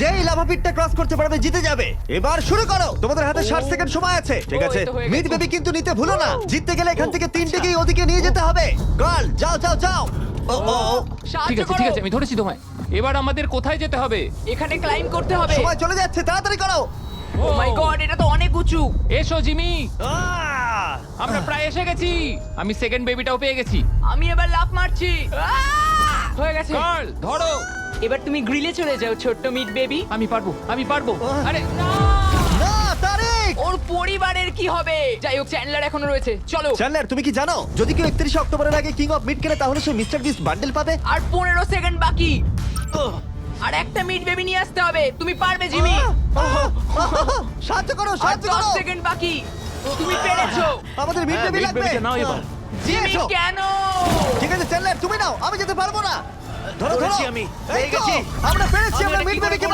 যেই lava পিটটা cross করতে পারবে জিতে যাবে। এবার শুরু করো, তোমাদের হাতে 60 সেকেন্ড সময় আছে। ঠিক আছে, এই তো হয়ে মিড গেছে। বেবি কিন্তু নিতে ভুলো না। জিততে গেলে এখান থেকে তিনটেকেই ওদিকে নিয়ে যেতে হবে। গার্ল যাও যাও যাও। ও ও ও, ঠিক আছে ঠিক আছে, আমি ধরেছি তোমায়। এবার আমাদের কোথায় যেতে হবে? এখানে ক্লাইম করতে হবে। সময় চলে যাচ্ছে, তাড়াতাড়ি করো। ও মাই গড, এটা তো অনেক উঁচু। এসো জিমি, আহ! আমরা প্রায় এসে গেছি। আমি সেকেন্ড বেবিটাও পেয়ে গেছি। আমি এবার লাফ মারছি। হয়ে গেছে। গার্ল ধরো। এবার তুমি গ্রিলে চলে যাও ছোট্ট মিট বেবি। আমি পারবো, আমি পারবো। আরে না! না তারিক। ওর পরিবারের কি হবে? যাই হোক, চ্যান্ডলার এখনো রয়েছে। চলো। চ্যান্ডলার তুমি কি জানো যদি কেউ 31 অক্টোবরের আগে কিং অফ মিড কেনে তাহলে সে মিস্টার বিস্ট বান্ডেল পাবে? আর 15 সেকেন্ড বাকি। আর একটা মিট বেবি নিয়ে আসতে হবে। তুমি পারবে জিমি। সাহায্য করো, আর সাহায্য 10 করো। সেকেন্ড বাকি। তুমি পেরেছো। আমাদের মিড বেবি লাগবে। নাও এবার। জিমি এসো। কেন? ঠিক আছে চ্যান্ডলার তুমি নাও, আমি যেতে পারবো না। ধরো ধরো ধরেছি আমি, এই পেয়ে তো, গেছি। আমরা পেরেছি, আমি আমরা এটা মিড কি করে বেবিকে